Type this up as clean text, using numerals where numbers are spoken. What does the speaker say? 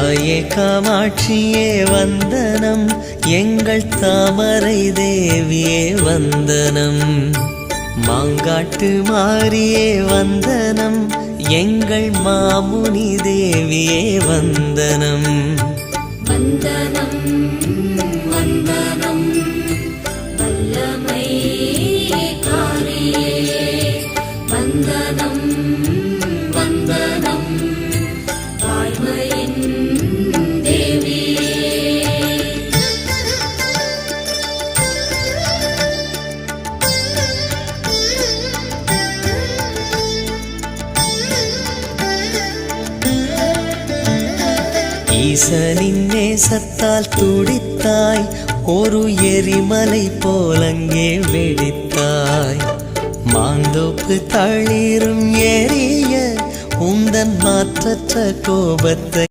தாயே காமாட்சியே வந்தனம், எங்கள் தாமரை தேவியே வந்தனம். மாங்காட்டு மாரியே வந்தனம், எங்கள் மாமுனி தேவியே வந்தனம். வந்தனம் வந்தனம் வல்லமை காரியே, வந்தனம் வந்தனம் வாய்மையின் தேவியே. ஈசனின் நேசத்தால் துடித்தாய், ஒரு எரிமலை போலங்கே வெடித்தாய். மாந்தோப்பு தளிரும் எரிய உந்தன் மாற்றற்ற கோபத்தை